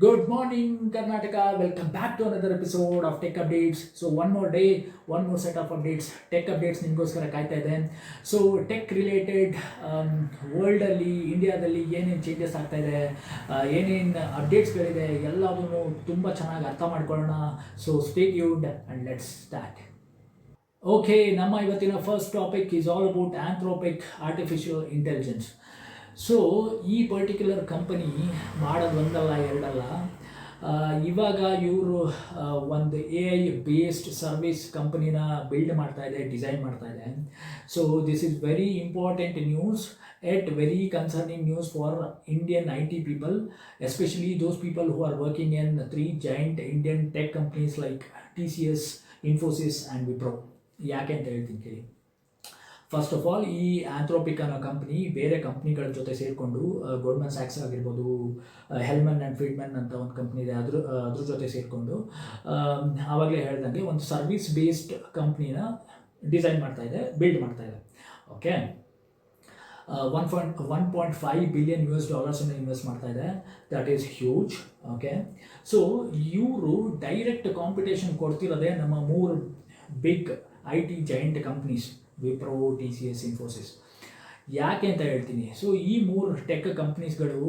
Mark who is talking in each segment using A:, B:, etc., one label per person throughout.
A: Good morning, Karnataka. Welcome back to another episode of Tech Updates. So one more day, one more set of updates. Tech updates ನಿಮಗೋಸ್ಕರ ಕಾಯ್ತಾ ಇದೆ. So tech related ವರ್ಲ್ಡಲ್ಲಿ ಇಂಡಿಯಾದಲ್ಲಿ ಏನೇನು changes ಆಗ್ತಾ ಇದೆ, ಏನೇನು ಅಪ್ಡೇಟ್ಸ್ಗಳಿದೆ ಎಲ್ಲದನ್ನು ತುಂಬ ಚೆನ್ನಾಗಿ ಅರ್ಥ ಮಾಡ್ಕೊಳ್ಳೋಣ. So stay tuned and let's start. Okay, ನಮ್ಮ ಇವತ್ತಿನ first topic is all about Anthropic artificial intelligence. So ಈ ಪರ್ಟಿಕ್ಯುಲರ್ ಕಂಪನಿ ಮಾಡೋದು ಒಂದಲ್ಲ ಎರಡಲ್ಲ, ಇವಾಗ ಇವರು ಒಂದು ಎ ಐ ಬೇಸ್ಡ್ ಸರ್ವಿಸ್ ಕಂಪನಿನ ಬಿಲ್ಡ್ ಮಾಡ್ತಾ ಇದೆ, ಡಿಸೈನ್ ಮಾಡ್ತಾ ಇದೆ. So this is very important news, at very concerning news for Indian IT people, especially those people who are working in three giant Indian tech companies like TCS, Infosys and Wipro. ಯಾಕೆ ಅಂತ ಹೇಳ್ತೀನಿ ಕೇಳಿ. First of all, ಈ Anthropic ಅನ್ನೋ company ಬೇರೆ ಕಂಪ್ನಿಗಳ ಜೊತೆ ಸೇರಿಕೊಂಡು, Goldman sacs ಆಗಿರ್ಬೋದು, ಹೆಲ್ಮನ್ ಆ್ಯಂಡ್ ಫ್ರೀಡ್ಮನ್ ಅಂತ ಒಂದು ಕಂಪ್ನಿ ಇದೆ, ಅದ್ರ ಜೊತೆ ಸೇರಿಕೊಂಡು ಆವಾಗಲೇ ಹೇಳ್ದಂಗೆ ಒಂದು ಸರ್ವಿಸ್ ಬೇಸ್ಡ್ ಕಂಪ್ನಿನ ಡಿಸೈನ್ ಮಾಡ್ತಾ ಇದೆ, ಬಿಲ್ಡ್ ಮಾಡ್ತಾ ಇದೆ. ಓಕೆ, $1.5 billion ಇನ್ವೆಸ್ಟ್ ಮಾಡ್ತಾ ಇದೆ. That is huge. Okay, so ಇವರು ಡೈರೆಕ್ಟ್ ಕಾಂಪಿಟೇಷನ್ ಕೊಡ್ತಿರೋದೇ ನಮ್ಮ ಮೂರು big IT giant companies, Wipro, TCS, Infosys. ಯಾಕೆ ಅಂತ ಹೇಳ್ತೀನಿ. ಸೊ ಈ ಮೂರು ಟೆಕ್ ಕಂಪ್ನೀಸ್ಗಳು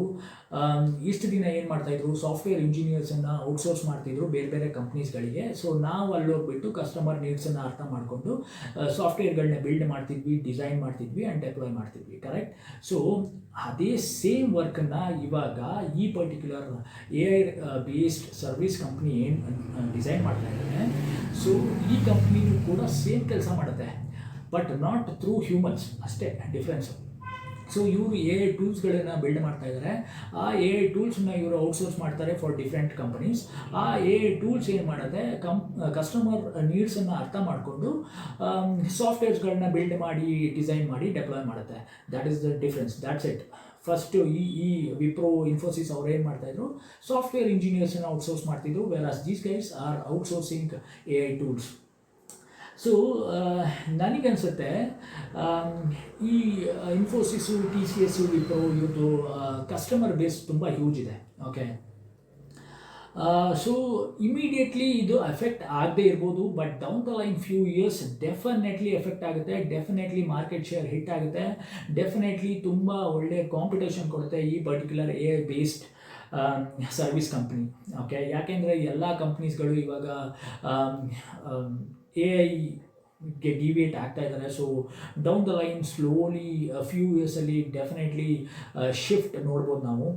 A: ಇಷ್ಟು ದಿನ ಏನು ಮಾಡ್ತಾಯಿದ್ರು, ಸಾಫ್ಟ್ವೇರ್ ಇಂಜಿನಿಯರ್ಸನ್ನು ಔಟ್ಸೋರ್ಸ್ ಮಾಡ್ತಿದ್ರು ಬೇರೆ ಬೇರೆ ಕಂಪ್ನೀಸ್ಗಳಿಗೆ. ಸೊ ನಾವು ಅಲ್ಲೋಗ್ಬಿಟ್ಟು ಕಸ್ಟಮರ್ ನೀಡ್ಸನ್ನು ಅರ್ಥ ಮಾಡಿಕೊಂಡು ಸಾಫ್ಟ್ವೇರ್ಗಳನ್ನ ಬಿಲ್ಡ್ ಮಾಡ್ತಿದ್ವಿ, ಡಿಸೈನ್ ಮಾಡ್ತಿದ್ವಿ ಆ್ಯಂಡ್ ಡೆಪ್ಲಾಯ್ ಮಾಡ್ತಿದ್ವಿ. ಕರೆಕ್ಟ್. ಸೊ ಅದೇ ಸೇಮ್ ವರ್ಕನ್ನು ಇವಾಗ ಈ particular AI based service company ಏನು ಡಿಸೈನ್ ಮಾಡ್ತಾ ಇದ್ದಾರೆ, ಸೊ ಈ ಕಂಪ್ನಿನೂ ಕೂಡ ಸೇಮ್ ಕೆಲಸ ಮಾಡುತ್ತೆ, ಬಟ್ ನಾಟ್ ಥ್ರೂ ಹ್ಯೂಮನ್ಸ್, ಅಷ್ಟೇ ಡಿಫ್ರೆನ್ಸು. ಸೊ ಇವರು AI ಟೂಲ್ಸ್ಗಳನ್ನು ಬಿಲ್ಡ್ ಮಾಡ್ತಾ ಇದ್ದಾರೆ. ಆ AI ಟೂಲ್ಸ್ನ ಇವರು ಔಟ್ಸೋರ್ಸ್ ಮಾಡ್ತಾರೆ ಫಾರ್ ಡಿಫ್ರೆಂಟ್ ಕಂಪನೀಸ್. ಆ AI ಟೂಲ್ಸ್ ಏನು ಮಾಡುತ್ತೆ, ಕಸ್ಟಮರ್ ನೀಡ್ಸನ್ನು ಅರ್ಥ ಮಾಡಿಕೊಂಡು ಸಾಫ್ಟ್ವೇರ್ಸ್ಗಳನ್ನ ಬಿಲ್ಡ್ ಮಾಡಿ, ಡಿಸೈನ್ ಮಾಡಿ, ಡೆಪ್ಲಾಯ್ ಮಾಡುತ್ತೆ. That is the difference, that's it. First ಈ ವಿಪ್ರೋ, ಇನ್ಫೋಸಿಸ್ ಅವ್ರು ಏನು ಮಾಡ್ತಾಯಿದ್ರು, ಸಾಫ್ಟ್ವೇರ್ ಇಂಜಿನಿಯರ್ಸನ್ನು ಔಟ್ಸೋರ್ಸ್ ಮಾಡ್ತಿದ್ರು, whereas these guys are outsourcing AI tools. So ನನಗನ್ಸುತ್ತೆ ಈ ಇನ್ಫೋಸಿಸು, TCS, ವಿಪ್ರೋ ಇವ್ರದ್ದು ಕಸ್ಟಮರ್ ಬೇಸ್ ತುಂಬ ಹ್ಯೂಜ್ ಇದೆ. ಓಕೆ, ಸೊ ಇಮಿಡಿಯೇಟ್ಲಿ ಇದು ಎಫೆಕ್ಟ್ ಆಗದೇ ಇರ್ಬೋದು, but down the line few years definitely effect ಆಗುತ್ತೆ. ಡೆಫಿನೆಟ್ಲಿ ಮಾರ್ಕೆಟ್ ಶೇರ್ ಹಿಟ್ ಆಗುತ್ತೆ. ಡೆಫಿನೆಟ್ಲಿ ತುಂಬ ಒಳ್ಳೆಯ ಕಾಂಪಿಟೇಷನ್ ಕೊಡುತ್ತೆ ಈ particular AI based service company. Okay, ಯಾಕೆಂದರೆ ಎಲ್ಲ ಕಂಪ್ನೀಸ್ಗಳು ಇವಾಗ AI ಡಿವಿಯೇಟ್ ಆಗ್ತಾ ಇದ್ದಾರೆ. So down the line slowly few ಇಯರ್ಸಲ್ಲಿ definitely shift ನೋಡ್ಬೋದು ನಾವು.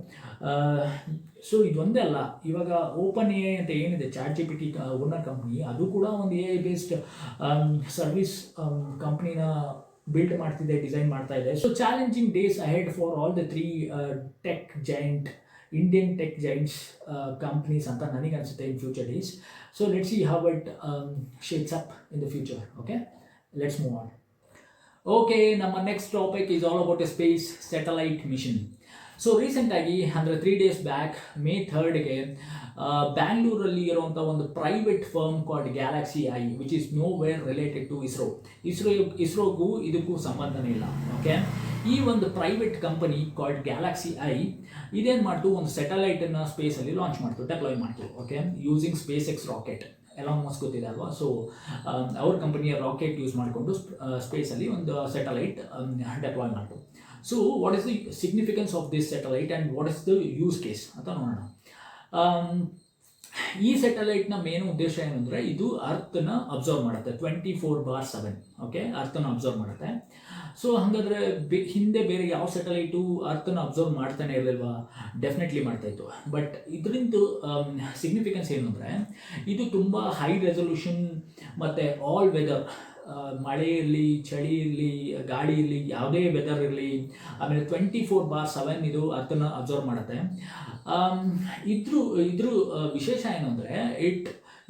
A: ಸೊ ಇದೊಂದೇ ಅಲ್ಲ, ಇವಾಗ ಓಪನ್ AI ಅಂತ ಏನಿದೆ, ChatGPT ಓನರ್ ಕಂಪ್ನಿ, ಅದು ಕೂಡ ಒಂದು AI ಬೇಸ್ಡ್ ಸರ್ವಿಸ್ ಕಂಪ್ನಿನ ಬಿಲ್ಡ್ ಮಾಡ್ತಿದೆ, ಡಿಸೈನ್ ಮಾಡ್ತಾ ಇದೆ. So challenging days ahead for all the three tech giant Indian tech giants companies ಅಂತ ನನಗನ್ಸುತ್ತೆ in future days. So let's see how it shapes up in the future. Okay, let's move on. Okay, ನಮ್ಮ next topic is all about a space satellite mission. So ರೀಸೆಂಟಾಗಿ ಅಂದರೆ 3 days back, May 3rd ಬ್ಯಾಂಗ್ಳೂರಲ್ಲಿ ಇರುವಂಥ ಒಂದು private firm called GalaxEye, which is nowhere related to ಇಸ್ರೋಗೂ ಇದಕ್ಕೂ ಸಂಬಂಧನೇ ಇಲ್ಲ. ಓಕೆ, ಈ ಒಂದು private company called GalaxEye ಇದೇನು ಮಾಡ್ತು, ಒಂದು ಸ್ಯಾಟಲೈಟನ್ನು ಸ್ಪೇಸಲ್ಲಿ ಲಾಂಚ್ ಮಾಡ್ತು, ಡೆಪ್ಲಾಯ್ ಮಾಡ್ತು. Okay, using SpaceX rocket. Elon Musk ಗೊತ್ತಿದೆ ಅಲ್ವಾ. ಸೊ ಅವ್ರ ಕಂಪನಿಯ ರಾಕೆಟ್ ಯೂಸ್ ಮಾಡಿಕೊಂಡು ಸ್ಪೇಸಲ್ಲಿ ಒಂದು ಸ್ಯಾಟಲೈಟ್ ಡೆಪ್ಲಾಯ್ ಮಾಡ್ತು. So what is the significance of this satellite and what is the use case ಅಂತ ನೋಡೋಣ. ಈ ಸ್ಯಾಟಲೈಟ್ನ ಮೇನ್ ಉದ್ದೇಶ ಏನು ಅಂದರೆ, ಇದು ಅರ್ಥನ ಅಬ್ಸರ್ವ್ ಮಾಡುತ್ತೆ 24/7. ಓಕೆ, ಅರ್ಥನ ಅಬ್ಸರ್ವ್ ಮಾಡುತ್ತೆ. ಸೊ ಹಾಗಾದರೆ ಹಿಂದೆ ಬೇರೆ ಯಾವ ಸ್ಯಾಟಲೈಟು ಅರ್ಥನ ಅಬ್ಸರ್ವ್ ಮಾಡ್ತಾನೆ ಇರಲಿಲ್ವಾ? ಡೆಫಿನೆಟ್ಲಿ ಮಾಡ್ತಾಯಿತ್ತು. ಬಟ್ ಇದರಿಂದ ಸಿಗ್ನಿಫಿಕೆನ್ಸ್ ಏನು ಅಂದರೆ, ಇದು ತುಂಬ ಹೈ ರೆಸೊಲ್ಯೂಷನ್ ಮತ್ತು ಆಲ್ ವೆದರ್, ಮಳೆ ಇರಲಿ, ಚಳಿ ಇರಲಿ, ಗಾಳಿ ಇರಲಿ, ಯಾವುದೇ ವೆದರ್ ಇರಲಿ, ಆಮೇಲೆ 24/7 ಇದು ಅರ್ಥನ ಅಬ್ಸರ್ವ್ ಮಾಡುತ್ತೆ. ಇದ್ರ ವಿಶೇಷ ಏನು ಅಂದರೆ, it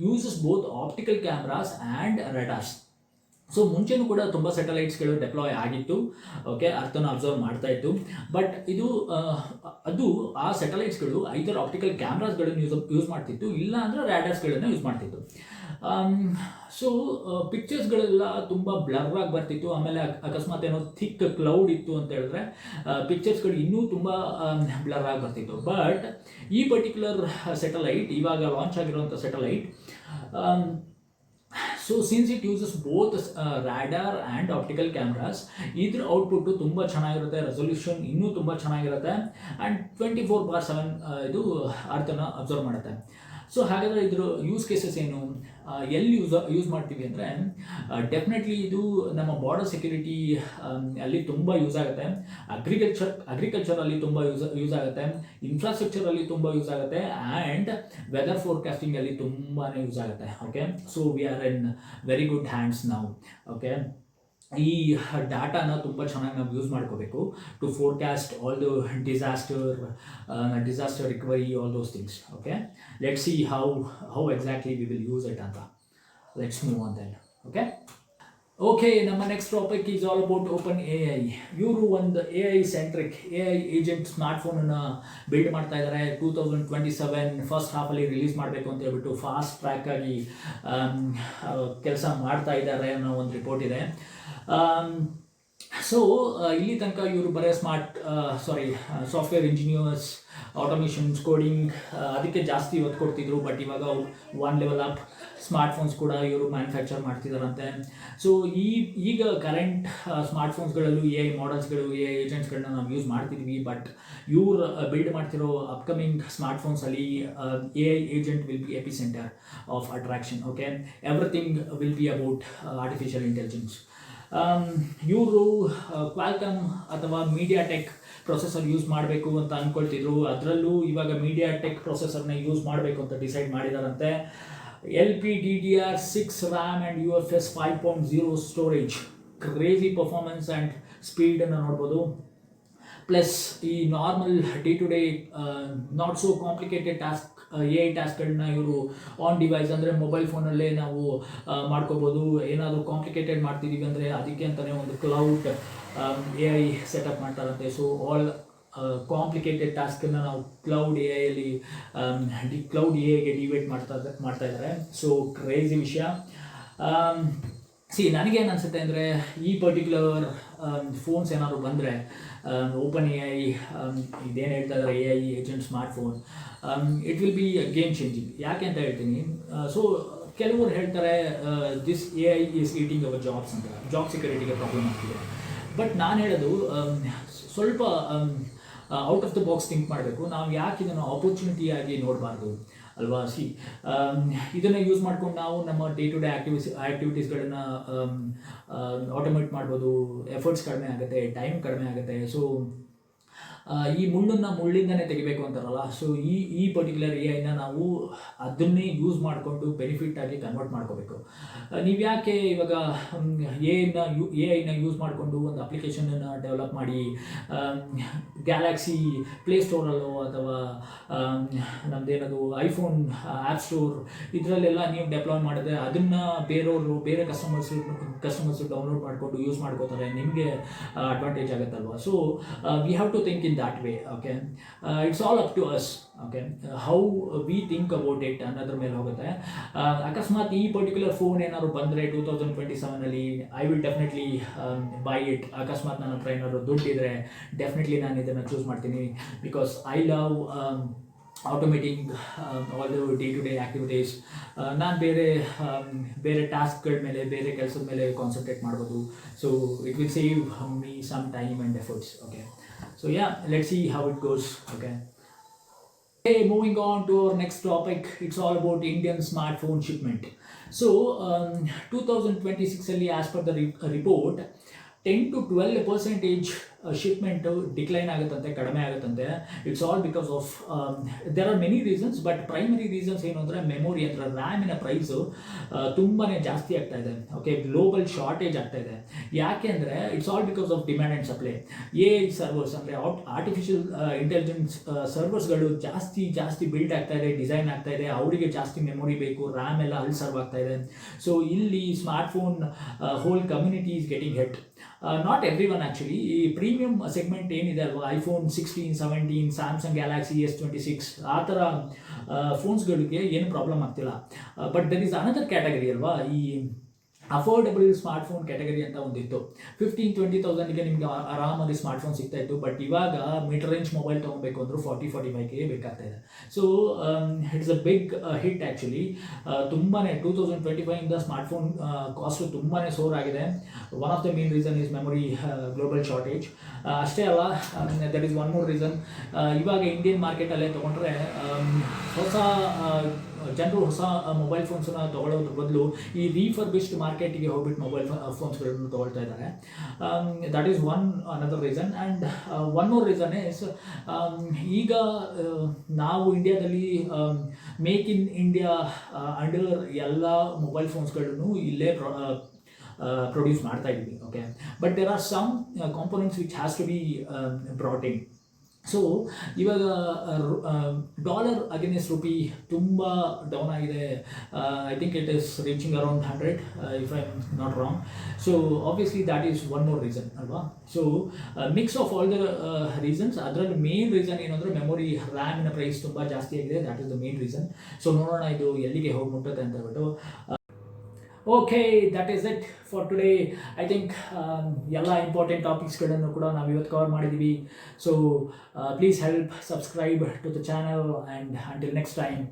A: uses both optical cameras and radars. So ಮುಂಚೆನೂ ಕೂಡ ತುಂಬ ಸ್ಯಾಟಲೈಟ್ಸ್ಗಳು ಡೆಪ್ಲಾಯ್ ಆಗಿತ್ತು, ಓಕೆ, ಅರ್ಥನ ಅಬ್ಸರ್ವ್ ಮಾಡ್ತಾ ಇತ್ತು. ಬಟ್ ಇದು ಅದು ಆ ಸ್ಯಾಟಲೈಟ್ಸ್ಗಳು ಐದರ್ ಆಪ್ಟಿಕಲ್ ಕ್ಯಾಮ್ರಾಸ್ಗಳನ್ನು ಯೂಸ್ ಮಾಡ್ತಿತ್ತು, ಇಲ್ಲ ಅಂದರೆ ರ್ಯಾಡರ್ಸ್ಗಳನ್ನು ಯೂಸ್ ಮಾಡ್ತಿತ್ತು. ಸೊ ಪಿಕ್ಚರ್ಸ್ಗಳೆಲ್ಲ ತುಂಬ ಬ್ಲರ್ ಆಗಿ ಬರ್ತಿತ್ತು. ಆಮೇಲೆ ಅಕಸ್ಮಾತ್ ಏನೋ ಥಿಕ್ ಕ್ಲೌಡ್ ಇತ್ತು ಅಂತ ಹೇಳಿದ್ರೆ ಪಿಕ್ಚರ್ಸ್ಗಳು ಇನ್ನೂ ತುಂಬ ಬ್ಲರ್ ಆಗಿ ಬರ್ತಿತ್ತು. ಬಟ್ ಈ ಪರ್ಟಿಕ್ಯುಲರ್ ಸ್ಯಾಟಲೈಟ್, ಇವಾಗ ಲಾಂಚ್ ಆಗಿರುವಂಥ satellite, so since it uses both radar and optical cameras, ಇದ್ರ ಔಟ್ಪುಟ್ಟು ತುಂಬ ಚೆನ್ನಾಗಿರುತ್ತೆ, ರೆಸೊಲ್ಯೂಷನ್ ಇನ್ನೂ ತುಂಬ ಚೆನ್ನಾಗಿರುತ್ತೆ, ಆ್ಯಂಡ್ 24/7 ಇದು ಅರ್ಥನ ಅಬ್ಸರ್ವ್ ಮಾಡುತ್ತೆ. ಸೊ ಹಾಗಾದರೆ ಇದ್ರ ಯೂಸ್ ಕೇಸಸ್ ಏನು, ಎಲ್ಲಿ ಯೂಸ್ ಮಾಡ್ತೀವಿ ಅಂದರೆ ಡೆಫಿನೆಟ್ಲಿ ಇದು ನಮ್ಮ ಬಾರ್ಡರ್ ಸೆಕ್ಯೂರಿಟಿ ಅಲ್ಲಿ ತುಂಬ ಯೂಸ್ ಆಗುತ್ತೆ, ಅಗ್ರಿಕಲ್ಚರಲ್ಲಿ ತುಂಬ ಯೂಸ್ ಆಗುತ್ತೆ, ಇನ್ಫ್ರಾಸ್ಟ್ರಕ್ಚರಲ್ಲಿ ತುಂಬ ಯೂಸ್ ಆಗುತ್ತೆ, ಆ್ಯಂಡ್ ವೆದರ್ ಫೋರ್ಕಾಸ್ಟಿಂಗಲ್ಲಿ ತುಂಬಾ ಯೂಸ್ ಆಗುತ್ತೆ. Okay, so we are in very good hands ನಾವು. ಓಕೆ, ಈ ಡಾಟಾನ ತುಂಬ ಚೆನ್ನಾಗಿ ನಾವು ಯೂಸ್ ಮಾಡ್ಕೋಬೇಕು to forecast all the disaster recovery, all those things. Okay, let's see how exactly we will use it ಅಂತ. Let's move on then. Okay, ನಮ್ಮ next topic is all about open AI. ಇವರು ಒಂದು AI centric AI agent ಸ್ಮಾರ್ಟ್ಫೋನನ್ನು build ಮಾಡ್ತಾ ಇದ್ದಾರೆ. 2027 first ಹಾಫಲ್ಲಿ release ಮಾಡಬೇಕು ಅಂತ ಹೇಳ್ಬಿಟ್ಟು ಫಾಸ್ಟ್ ಟ್ರ್ಯಾಕಾಗಿ ಕೆಲಸ ಮಾಡ್ತಾ ಇದ್ದಾರೆ ಅನ್ನೋ ಒಂದು ರಿಪೋರ್ಟ್ ಇದೆ. ಸೊ ಇಲ್ಲಿ ತನಕ ಇವರು ಬರೀ ಸಾಫ್ಟ್ವೇರ್ ಇಂಜಿನಿಯರ್ಸ್, ಆಟೋಮೇಷನ್ಸ್, ಕೋಡಿಂಗ್ ಅದಕ್ಕೆ ಜಾಸ್ತಿ ಒತ್ತು ಕೊಡ್ತಿದ್ರು. ಬಟ್ ಇವಾಗ ಒನ್ ಲೆವೆಲ್ ಅಪ್ ಸ್ಮಾರ್ಟ್ಫೋನ್ಸ್ ಕೂಡ ಇವರು ಮ್ಯಾನುಫ್ಯಾಕ್ಚರ್ ಮಾಡ್ತಿದ್ದಾರಂತೆ. ಸೊ ಈಗ ಕರೆಂಟ್ ಸ್ಮಾರ್ಟ್ಫೋನ್ಸ್ಗಳಲ್ಲೂ AI ಮಾಡೆಲ್ಸ್ಗಳು, AI ಏಜೆಂಟ್ಸ್ಗಳನ್ನ ನಾವು ಯೂಸ್ ಮಾಡ್ತಿದ್ವಿ. ಬಟ್ ಇವ್ರು ಬಿಲ್ಡ್ ಮಾಡ್ತಿರೋ ಅಪ್ಕಮಿಂಗ್ ಸ್ಮಾರ್ಟ್ಫೋನ್ಸಲ್ಲಿ AI agent will be epicentre of attraction. Okay, everything will be about artificial intelligence. ಇವರು ಕ್ವಾಲ್ಕಮ್ ಅಥವಾ ಮೀಡಿಯಾಟೆಕ್ ಪ್ರೊಸೆಸರ್ ಯೂಸ್ ಮಾಡಬೇಕು ಅಂತ ಅಂದ್ಕೊಳ್ತಿದ್ರು. ಅದರಲ್ಲೂ ಇವಾಗ ಮೀಡಿಯಾಟೆಕ್ ಪ್ರೊಸೆಸರ್ನ ಯೂಸ್ ಮಾಡಬೇಕು ಅಂತ ಡಿಸೈಡ್ ಮಾಡಿದಾರಂತೆ. LPDDR6 RAM and UFS 5.0 storage, crazy performance and ಸ್ಪೀಡನ್ನು ನೋಡ್ಬೋದು. ಪ್ಲಸ್ ಈ normal day to day not so complicated AI ಟಾಸ್ಕ್ಗಳನ್ನ ಇವರು ಆನ್ ಡಿವೈಸ್ ಅಂದರೆ ಮೊಬೈಲ್ ಫೋನಲ್ಲೇ ನಾವು ಮಾಡ್ಕೋಬೋದು. ಏನಾದರೂ ಕಾಂಪ್ಲಿಕೇಟೆಡ್ ಮಾಡ್ತಿದ್ದೀವಿ ಅಂದರೆ ಅದಕ್ಕೆ ಅಂತಲೇ ಒಂದು ಕ್ಲೌಡ್ AI ಸೆಟಪ್ ಮಾಡ್ತಾರಂತೆ. ಸೊ ಆಲ್ ಕಾಂಪ್ಲಿಕೇಟೆಡ್ ಟಾಸ್ಕನ್ನು ನಾವು ಕ್ಲೌಡ್ AI ಗೆ ಡಿವೇಟ್ ಮಾಡ್ತಾ ಇದ್ದಾರೆ. ಸೊ ಕ್ರೇಜಿ ವಿಷಯ. ನನಗೇನು ಅನಿಸುತ್ತೆ ಅಂದರೆ ಈ ಪರ್ಟಿಕ್ಯುಲರ್ ಫೋನ್ಸ್ ಏನಾದರೂ ಬಂದರೆ ಓಪನ್ AI ಇದೇನು ಹೇಳ್ತಾ ಇದ್ದಾರೆ AI agent smartphone, it will be game changing. ಯಾಕೆ ಅಂತ ಹೇಳ್ತೀನಿ. ಸೊ ಕೆಲವರು ಹೇಳ್ತಾರೆ this AI is eating our jobs ಅಂತ, ಜಾಬ್ ಸೆಕ್ಯೂರಿಟಿಗೆ ಪ್ರಾಬ್ಲಮ್ ಆಗ್ತಿದೆ. ಬಟ್ ನಾನು ಹೇಳೋದು ಸ್ವಲ್ಪ out of the box think ಮಾಡಬೇಕು. ನಾವು ಯಾಕೆ ಇದನ್ನು ಆಪರ್ಚುನಿಟಿಯಾಗಿ ನೋಡಬಾರ್ದು ಅಲ್ವಾ? ಇದನ್ನು ಯೂಸ್ ಮಾಡ್ಕೊಂಡು ನಾವು ನಮ್ಮ ಡೇ ಟು ಡೇ ಆ್ಯಕ್ಟಿವಿಟೀಸ್ಗಳನ್ನು ಆಟೋಮೇಟ್ ಮಾಡ್ಬೋದು. ಎಫರ್ಟ್ಸ್ ಕಡಿಮೆ ಆಗುತ್ತೆ, ಟೈಮ್ ಕಡಿಮೆ ಆಗುತ್ತೆ. ಸೊ ಈ ಮುಳ್ಳಿಂದನೇ ತೆಗಿಬೇಕು ಅಂತಾರಲ್ಲ. ಸೊ ಈ ಪರ್ಟಿಕ್ಯುಲರ್ AI ನಾವು ಅದನ್ನೇ ಯೂಸ್ ಮಾಡಿಕೊಂಡು ಬೆನಿಫಿಟ್ಟಾಗಿ ಕನ್ವರ್ಟ್ ಮಾಡ್ಕೋಬೇಕು. ನೀವು ಯಾಕೆ ಇವಾಗ AI ಯೂಸ್ ಮಾಡಿಕೊಂಡು ಒಂದು ಅಪ್ಲಿಕೇಶನನ್ನು ಡೆವಲಪ್ ಮಾಡಿ ಗ್ಯಾಲಕ್ಸಿ ಪ್ಲೇಸ್ಟೋರಲ್ಲೋ ಅಥವಾ ನಮ್ಮದೇನದು ಐಫೋನ್ ಆ್ಯಪ್ ಸ್ಟೋರ್ ಇದರಲ್ಲೆಲ್ಲ ನೀವು ಡೆಪ್ಲಾಯ್ ಮಾಡಿದ್ರೆ ಅದನ್ನು ಬೇರೆ ಕಸ್ಟಮರ್ಸು ಡೌನ್ಲೋಡ್ ಮಾಡಿಕೊಂಡು ಯೂಸ್ ಮಾಡ್ಕೋತಾರೆ, ನಿಮಗೆ ಅಡ್ವಾಂಟೇಜ್ ಆಗುತ್ತಲ್ವ. So we have to think in that way. Okay, it's all up to us. Okay, how we think about it ಅನ್ನೋದ್ರ ಮೇಲೆ ಹೋಗುತ್ತೆ. ಅಕಸ್ಮಾತ್ ಈ ಪರ್ಟಿಕ್ಯುಲರ್ ಫೋನ್ ಏನಾದ್ರು ಬಂದರೆ 2027 I will definitely by it. ಅಕಸ್ಮಾತ್ ನನ್ನ ಹತ್ರ ಏನಾದ್ರು ದುಡ್ಡಿದ್ರೆ ಡೆಫಿನೆಟ್ಲಿ ನಾನು ಇದನ್ನು ಚೂಸ್ ಮಾಡ್ತೀನಿ. Because I love automating all the day to day activities. ನಾನು ಬೇರೆ ಟಾಸ್ಕ್ಗಳ ಮೇಲೆ, ಬೇರೆ ಕೆಲಸದ ಮೇಲೆ ಕಾನ್ಸಂಟ್ರೇಟ್ ಮಾಡ್ಬೋದು. So it will save me some time and efforts. Okay, so yeah, let's see how it goes. Okay, moving on to our next topic. It's all about Indian smartphone shipment. So 2026 as per the report, 10 to 12% shipment decline ಆಗುತ್ತಂತೆ, ಕಡಿಮೆ ಆಗುತ್ತಂತೆ. It's all because of there are many reasons, but primary reasons ಏನು ಅಂದರೆ memory ಅಂದರೆ ರ್ಯಾಮಿನ price ತುಂಬಾ ಜಾಸ್ತಿ ಆಗ್ತಾ ಇದೆ. ಓಕೆ, ಗ್ಲೋಬಲ್ ಶಾರ್ಟೇಜ್ ಆಗ್ತಾ ಇದೆ. ಯಾಕೆ ಅಂದರೆ it's all because of demand and supply. AI servers ಅಂದರೆ ಆರ್ಟಿಫಿಷಿಯಲ್ ಇಂಟೆಲಿಜೆನ್ಸ್ ಸರ್ವರ್ಸ್ಗಳು ಜಾಸ್ತಿ ಬಿಲ್ಡ್ ಆಗ್ತಾ ಇದೆ, ಡಿಸೈನ್ ಆಗ್ತಾ ಇದೆ. ಅವರಿಗೆ ಜಾಸ್ತಿ ಮೆಮೊರಿ ಬೇಕು, ರ್ಯಾಮ್ ಎಲ್ಲ ಅಲ್ಲಿ ಸರ್ವ್ ಆಗ್ತಾ ಇದೆ. ಸೊ ಇಲ್ಲಿ smartphone whole community is getting hit. Not everyone actually. ಈ ಪ್ರೀಮಿಯಂ ಸೆಗ್ಮೆಂಟ್ ಏನಿದೆ ಅಲ್ವಾ, ಐಫೋನ್ 16, 17, ಸ್ಯಾಮ್ಸಂಗ್ ಗ್ಯಾಲಕ್ಸಿ S26 ಆ ಥರ ಫೋನ್ಸ್ಗಳಿಗೆ ಏನು ಪ್ರಾಬ್ಲಮ್ ಆಗ್ತಿಲ್ಲ. But there is another category ಅಲ್ವಾ, ಈ ಅಫೋರ್ಡಬಲ್ ಸ್ಮಾರ್ಟ್ಫೋನ್ ಕ್ಯಾಟಗರಿ ಅಂತ ಒಂದಿತ್ತು. 15-20,000ಗೆ ನಿಮಗೆ ಆರಾಮಾಗಿ ಸ್ಮಾರ್ಟ್ಫೋನ್ ಸಿಗ್ತಾ ಇತ್ತು. ಬಟ್ ಇವಾಗ ಮಿಡ್ ರೇಂಜ್ ಮೊಬೈಲ್ ತೊಗೊಬೇಕು ಅಂದರೂ 40-45ಗೆ ಬೇಕಾಗ್ತಾ ಇದೆ. So it's a big hit actually. ತುಂಬಾ 2025ಇಂದ ಸ್ಮಾರ್ಟ್ಫೋನ್ ಕಾಸ್ಟು ತುಂಬಾ ಸೋರ್ ಆಗಿದೆ. One of the main reason is memory global shortage. ಅಷ್ಟೇ ಅಲ್ಲ, that is one more reason. ಇವಾಗ ಇಂಡಿಯನ್ ಮಾರ್ಕೆಟಲ್ಲೇ ತೊಗೊಂಡ್ರೆ ಜನರು ಹೊಸ ಮೊಬೈಲ್ ಫೋನ್ಸನ್ನ ತೊಗೊಳ್ಳೋದ್ರ ಬದಲು ಈ ರೀಫರ್ಬಿಶ್ಡ್ ಮಾರ್ಕೆಟಿಗೆ ಹೋಗ್ಬಿಟ್ಟು ಮೊಬೈಲ್ ಫೋನ್ಸ್ಗಳನ್ನು ತೊಗೊಳ್ತಾ ಇದ್ದಾರೆ. That is one another reason. And one more reason is, ಈಗ ನಾವು ಇಂಡಿಯಾದಲ್ಲಿ ಮೇಕ್ ಇನ್ ಇಂಡಿಯಾ ಅಂಡರ್ ಎಲ್ಲ ಮೊಬೈಲ್ ಫೋನ್ಸ್ಗಳನ್ನು ಇಲ್ಲೇ ಪ್ರೊಡ್ಯೂಸ್ ಮಾಡ್ತಾ ಇದ್ದೀವಿ. Okay, but there are some components which has to be brought in. So ಇವಾಗ ಡಾಲರ್ ಅಗೇನೆಸ್ಟ್ ರುಪಿ ತುಂಬ ಡೌನ್ ಆಗಿದೆ. I think it is reaching around 100 if I am not wrong. So obviously that is one more reason ಅಲ್ವಾ. So mix of all the reasons. ಅದರಲ್ಲಿ main reason ಏನು ಅಂದರೆ memory ರ್ಯಾಮಿನ price ತುಂಬ ಜಾಸ್ತಿ ಆಗಿದೆ. That is the main reason. So ನೋಡೋಣ ಇದು ಎಲ್ಲಿಗೆ ಹೋಗಿ ಮುಟ್ಟುತ್ತೆ ಅಂತ ಹೇಳ್ಬಿಟ್ಟು. Okay, that is it for today. I think ಎಲ್ಲ ಇಂಪಾರ್ಟೆಂಟ್ ಟಾಪಿಕ್ಸ್ಗಳನ್ನು ಕೂಡ ನಾವು ಇವತ್ತು ಕವರ್ ಮಾಡಿದ್ದೀವಿ. So please help subscribe to the channel and until next time.